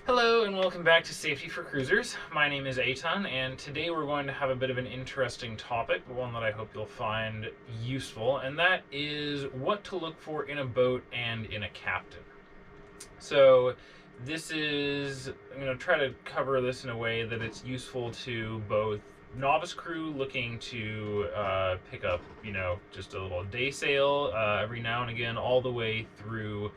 Hello and welcome back to Safety for Cruisers. My name is Eitan, and today we're going to have a bit of an interesting topic, one that I hope you'll find useful, and that is what to look for in a boat and in a captain. So I'm going to try to cover this in a way that it's useful to both novice crew looking to pick up, just a little day sail every now and again, all the way through.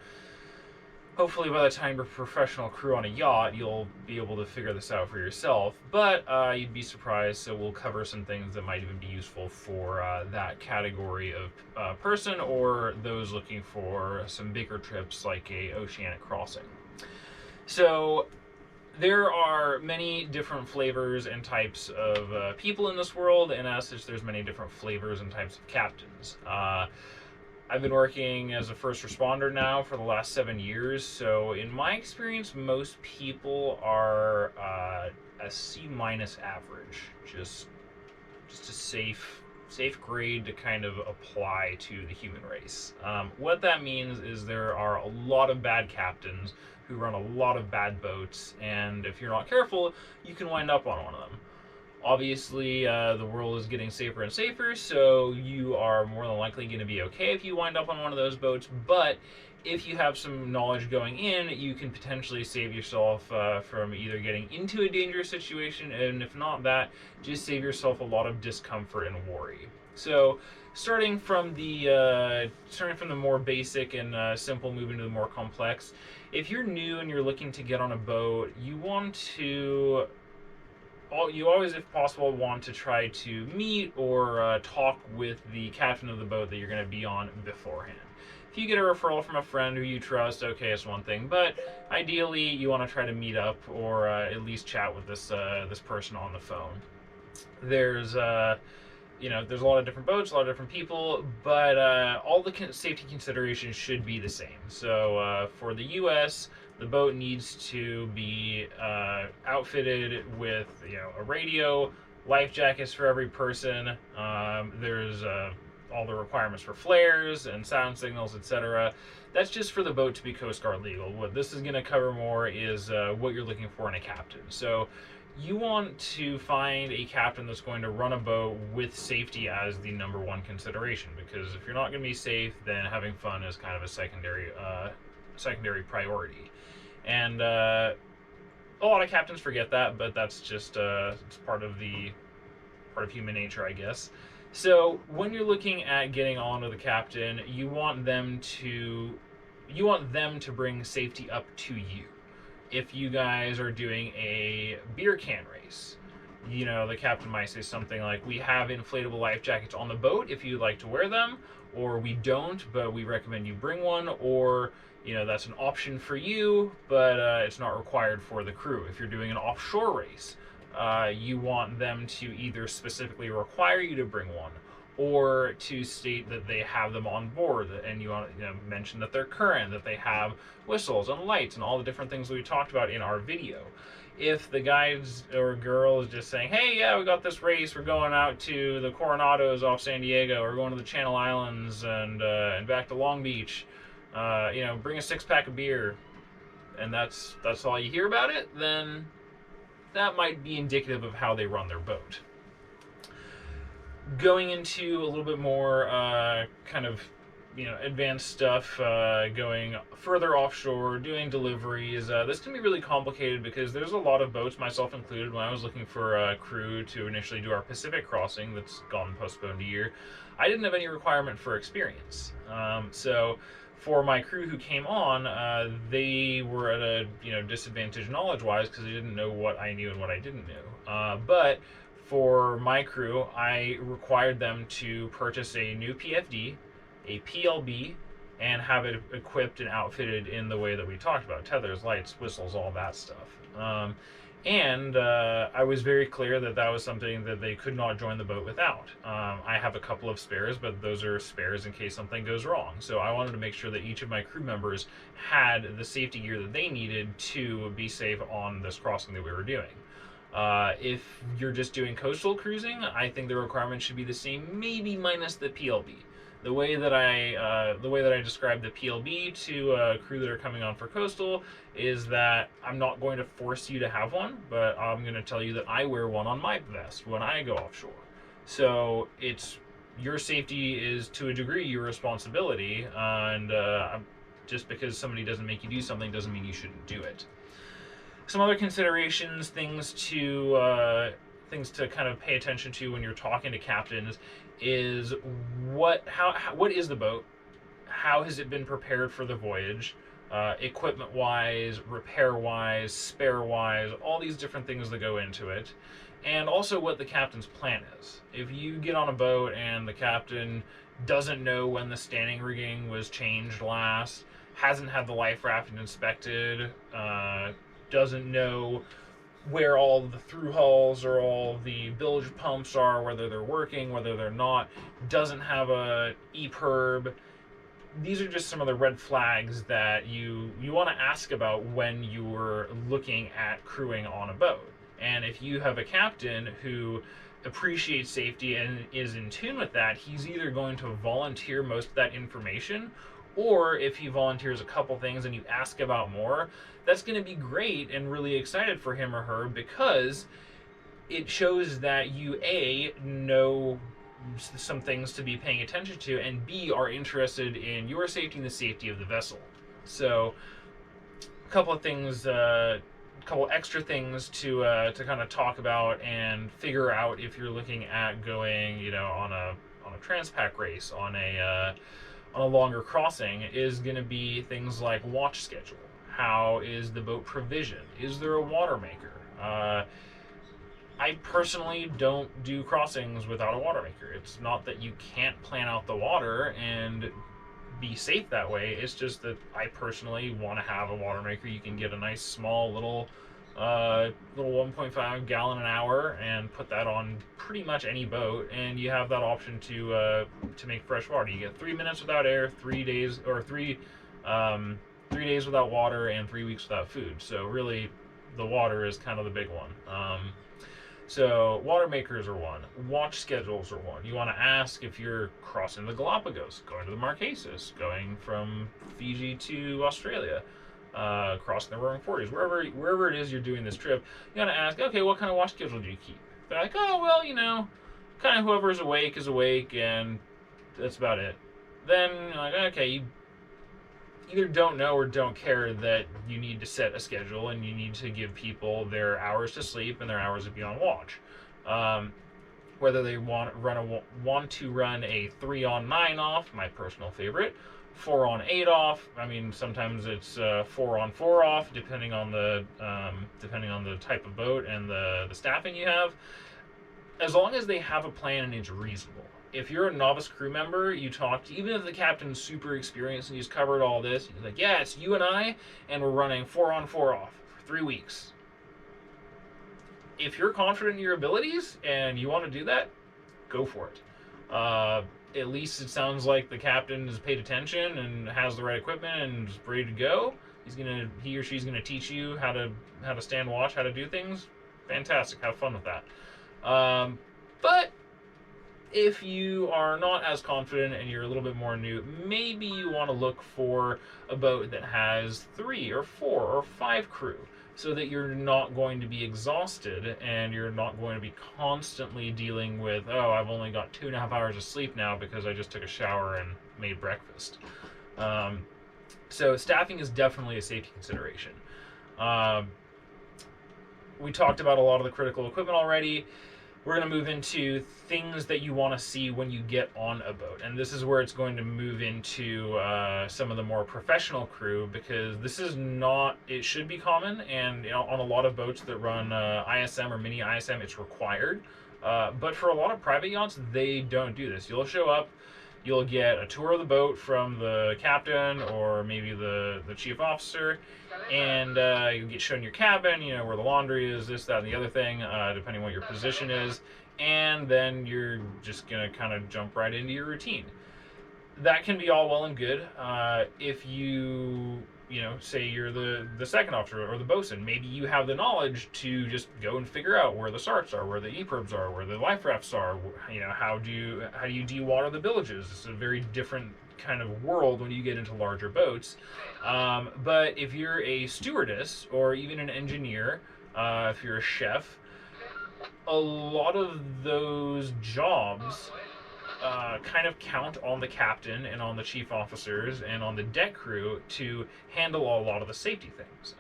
Hopefully by the time you're a professional crew on a yacht, you'll be able to figure this out for yourself. But you'd be surprised, so we'll cover some things that might even be useful for that category of person or those looking for some bigger trips like a oceanic crossing. So there are many different flavors and types of people in this world, and as such, there's many different flavors and types of captains. I've been working as a first responder now for the last 7 years, so in my experience, most people are a C minus average, just a safe grade to kind of apply to the human race. What that means is there are a lot of bad captains who run a lot of bad boats, and if you're not careful, you can wind up on one of them. Obviously, the world is getting safer and safer, so you are more than likely going to be okay if you wind up on one of those boats, but if you have some knowledge going in, you can potentially save yourself from either getting into a dangerous situation, and if not that, just save yourself a lot of discomfort and worry. So starting from the more basic and simple, moving to the more complex, if you're new and you're looking to get on a boat, you always, if possible, want to try to meet or talk with the captain of the boat that you're going to be on beforehand. If you get a referral from a friend who you trust, okay, it's one thing, but ideally you want to try to meet up or at least chat with this person on the phone. There's a lot of different boats, a lot of different people, but all the safety considerations should be the same. So for the U.S., the boat needs to be outfitted with a radio, life jackets for every person. There's all the requirements for flares and sound signals, etc. That's just for the boat to be Coast Guard legal. What this is going to cover more is what you're looking for in a captain. So you want to find a captain that's going to run a boat with safety as the number one consideration, because if you're not going to be safe, then having fun is kind of a secondary priority. And a lot of captains forget that, but that's just it's part of human nature, I guess. So when you're looking at getting on with a captain, you want them to bring safety up to you. If you guys are doing a beer can race, the captain might say something like, we have inflatable life jackets on the boat if you'd like to wear them, or we don't, but we recommend you bring one, or that's an option for you, but it's not required for the crew. If you're doing an offshore race, you want them to either specifically require you to bring one, or to state that they have them on board, and you want to mention that they're current, that they have whistles and lights and all the different things we talked about in our video. If the guy or girl is just saying, hey, yeah, we got this race, we're going out to the Coronados off San Diego, we're going to the Channel Islands and back to Long Beach, bring a 6-pack of beer, and that's all you hear about it, then that might be indicative of how they run their boat. Going into a little bit more advanced stuff, going further offshore, doing deliveries. This can be really complicated because there's a lot of boats, myself included. When I was looking for a crew to initially do our Pacific crossing that's gone postponed a year, I didn't have any requirement for experience. So for my crew who came on, they were at a disadvantage knowledge-wise because they didn't know what I knew and what I didn't know. But for my crew, I required them to purchase a new PFD, a PLB, and have it equipped and outfitted in the way that we talked about: tethers, lights, whistles, all that stuff. And I was very clear that was something that they could not join the boat without. I have a couple of spares, but those are spares in case something goes wrong. So I wanted to make sure that each of my crew members had the safety gear that they needed to be safe on this crossing that we were doing. If you're just doing coastal cruising, I think the requirements should be the same, maybe minus the PLB. The way that I describe the PLB to crew that are coming on for coastal is that I'm not going to force you to have one, but I'm going to tell you that I wear one on my vest when I go offshore. So it's your safety is to a degree your responsibility, and just because somebody doesn't make you do something doesn't mean you shouldn't do it. Some other considerations, things to kind of pay attention to when you're talking to captains is what is the boat? How has it been prepared for the voyage? Equipment wise, repair wise, spare wise, all these different things that go into it. And also what the captain's plan is. If you get on a boat and the captain doesn't know when the standing rigging was changed last, hasn't had the life raft inspected, doesn't know where all the through hulls or all the bilge pumps are, whether they're working, whether they're not, doesn't have a EPIRB. These are just some of the red flags that you want to ask about when you're looking at crewing on a boat. And if you have a captain who appreciates safety and is in tune with that, he's either going to volunteer most of that information, or if he volunteers a couple things and you ask about more, that's going to be great and really excited for him or her, because it shows that you A, know some things to be paying attention to, and B, are interested in your safety and the safety of the vessel. So a couple of things, a couple extra things to kind of talk about and figure out if you're looking at going, on a transpac race, on a longer crossing, is going to be things like watch schedule. How is the boat provisioned? Is there a water maker? I personally don't do crossings without a water maker. It's not that you can't plan out the water and be safe that way. It's just that I personally want to have a water maker. You can get a nice small little 1.5 gallon an hour and put that on pretty much any boat, and you have that option to make fresh water. You get 3 minutes without air, 3 days, or 3 days without water, and 3 weeks without food. So really, the water is kind of the big one. So water makers are one. Watch schedules are one. You want to ask if you're crossing the Galapagos, going to the Marquesas, going from Fiji to Australia, crossing the Roaring Forties, wherever it is you're doing this trip. You want to ask, okay, what kind of watch schedule do you keep? They're like, oh, well, kind of whoever's awake is awake, and that's about it. Then you're like, okay, you either don't know or don't care that you need to set a schedule and you need to give people their hours to sleep and their hours to be on watch. Whether they want to run a 3 on 9 off, my personal favorite, 4 on 8 off. I mean, sometimes it's 4 on 4 off, depending on the type of boat and the staffing you have. As long as they have a plan and it's reasonable. If you're a novice crew member, even if the captain's super experienced and he's covered all this, he's like, yeah, it's you and I, and we're running 4 on 4 off for 3 weeks. If you're confident in your abilities and you want to do that, go for it. At least it sounds like the captain has paid attention and has the right equipment and is ready to go. He or she's gonna teach you how to stand watch, how to do things. Fantastic. Have fun with that. But if you are not as confident and you're a little bit more new, maybe you want to look for a boat that has 3 or 4 or 5 crew, so that you're not going to be exhausted and you're not going to be constantly dealing with, oh, I've only got 2.5 hours of sleep now because I just took a shower and made breakfast. So staffing is definitely a safety consideration. We talked about a lot of the critical equipment already. We're going to move into things that you want to see when you get on a boat. And this is where it's going to move into some of the more professional crew, because it should be common. And on a lot of boats that run ISM or mini ISM, it's required. But for a lot of private yachts, they don't do this. You'll show up, you'll get a tour of the boat from the captain or maybe the chief officer, and you'll get shown your cabin, where the laundry is, this, that, and the other thing, depending on what your position is, and then you're just going to kind of jump right into your routine. That can be all well and good. If you say you're the second officer or the bosun, maybe you have the knowledge to just go and figure out where the SARTs are, where the EPIRBs are, where the life rafts are. How do you dewater the villages? It's a very different kind of world when you get into larger boats. But if you're a stewardess or even an engineer, if you're a chef, a lot of those jobs kind of count on the captain and on the chief officers and on the deck crew to handle a lot of the safety things.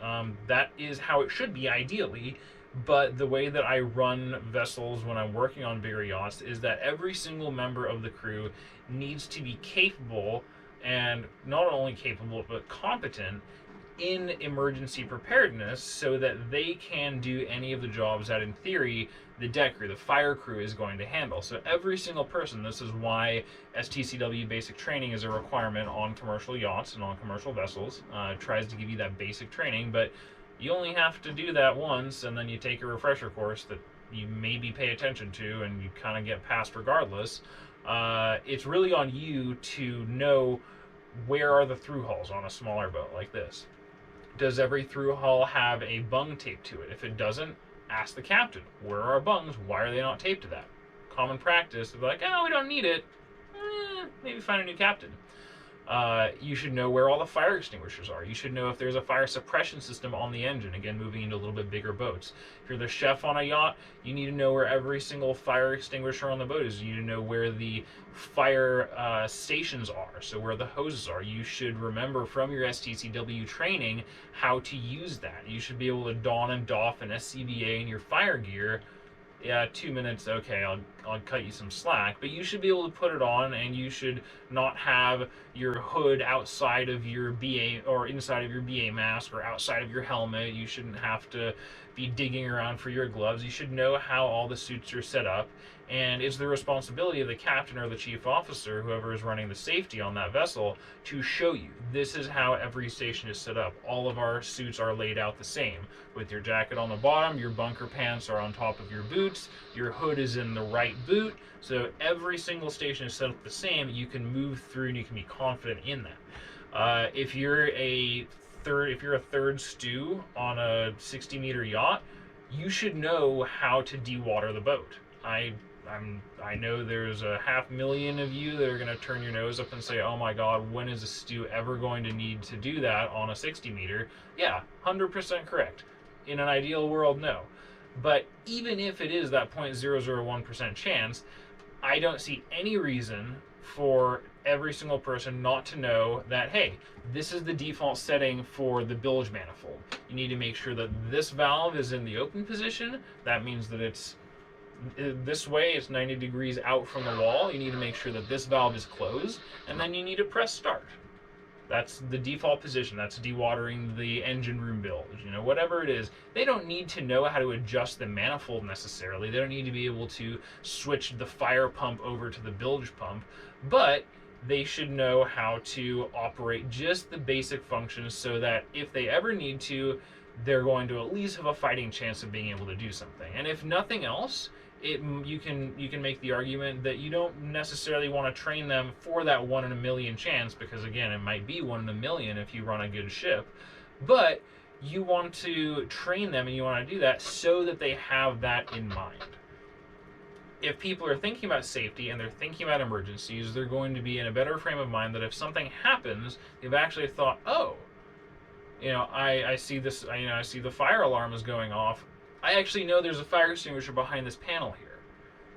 That is how it should be, ideally. But the way that I run vessels when I'm working on bigger yachts is that every single member of the crew needs to be capable, and not only capable, but competent in emergency preparedness, so that they can do any of the jobs that, in theory, the deck crew, the fire crew, is going to handle. So every single person, this is why STCW basic training is a requirement on commercial yachts and on commercial vessels. It tries to give you that basic training, but you only have to do that once, and then you take a refresher course that you maybe pay attention to, and you kind of get passed regardless. It's really on you to know where are the through hulls on a smaller boat like this. Does every through hull have a bung taped to it? If it doesn't, ask the captain, where are our bungs? Why are they not taped to that? Common practice, they're like, oh, we don't need it. Maybe find a new captain. You should know where all the fire extinguishers are. You should know if there's a fire suppression system on the engine, again, moving into a little bit bigger boats. If you're the chef on a yacht, you need to know where every single fire extinguisher on the boat is. You need to know where the fire stations are, so where the hoses are. You should remember from your STCW training how to use that. You should be able to don and doff an SCBA in your fire gear. Yeah, 2 minutes, okay, I'll cut you some slack, but you should be able to put it on, and you should not have your hood outside of your BA or inside of your BA mask or outside of your helmet. You shouldn't have to be digging around for your gloves. You should know how all the suits are set up, and it's the responsibility of the captain or the chief officer, whoever is running the safety on that vessel, to show you this is how every station is set up. All of our suits are laid out the same, with your jacket on the bottom, your bunker pants are on top of your boots, your hood is in the right boot, so every single station is set up the same. You can move through and you can be confident in that. If you're a third stew on a 60-meter yacht, you should know how to dewater the boat. I know there's a 500,000 of you that are going to turn your nose up and say, oh my god, when is a stew ever going to need to do that on a 60-meter? Yeah, 100% correct. In an ideal world, no. But even if it is that 0.001% chance, I don't see any reason for every single person not to know that, hey, this is the default setting for the bilge manifold. You need to make sure that this valve is in the open position. That means that it's this way, it's 90 degrees out from the wall. You need to make sure that this valve is closed, and then you need to press start. That's the default position. That's dewatering the engine room bilge. Whatever it is, they don't need to know how to adjust the manifold necessarily. They don't need to be able to switch the fire pump over to the bilge pump, but they should know how to operate just the basic functions so that if they ever need to, they're going to at least have a fighting chance of being able to do something. And if nothing else, you can make the argument that you don't necessarily want to train them for that 1 in a million chance, because again, it might be 1 in a million if you run a good ship, but you want to train them and you want to do that so that they have that in mind. If people are thinking about safety and they're thinking about emergencies, they're going to be in a better frame of mind that if something happens, they've actually thought, oh, I see this, I see the fire alarm is going off. I actually know there's a fire extinguisher behind this panel here.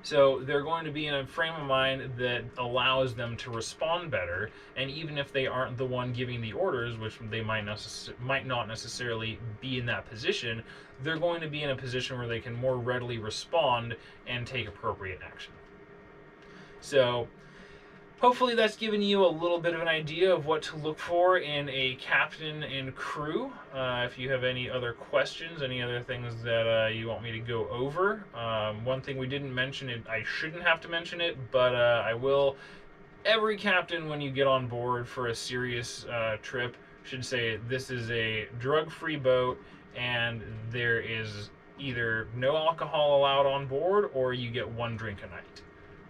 So they're going to be in a frame of mind that allows them to respond better, and even if they aren't the one giving the orders, which they might not necessarily be in that position, they're going to be in a position where they can more readily respond and take appropriate action. So hopefully that's given you a little bit of an idea of what to look for in a captain and crew. If you have any other questions, any other things that you want me to go over. One thing we didn't mention, I shouldn't have to mention it, but I will. Every captain, when you get on board for a serious trip, should say this is a drug-free boat and there is either no alcohol allowed on board or you get 1 drink a night.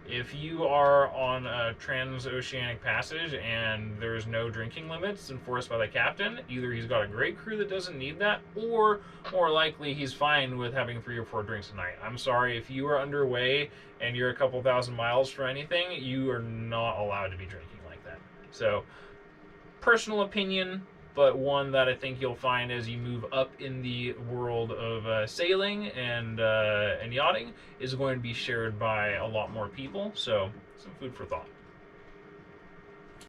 If you are on a transoceanic passage and there's no drinking limits enforced by the captain, either he's got a great crew that doesn't need that, or more likely he's fine with having 3 or 4 drinks a night. I'm sorry, if you are underway and you're a couple thousand miles from anything, you are not allowed to be drinking like that. So, personal opinion, but one that I think you'll find as you move up in the world of sailing and yachting is going to be shared by a lot more people. So, some food for thought.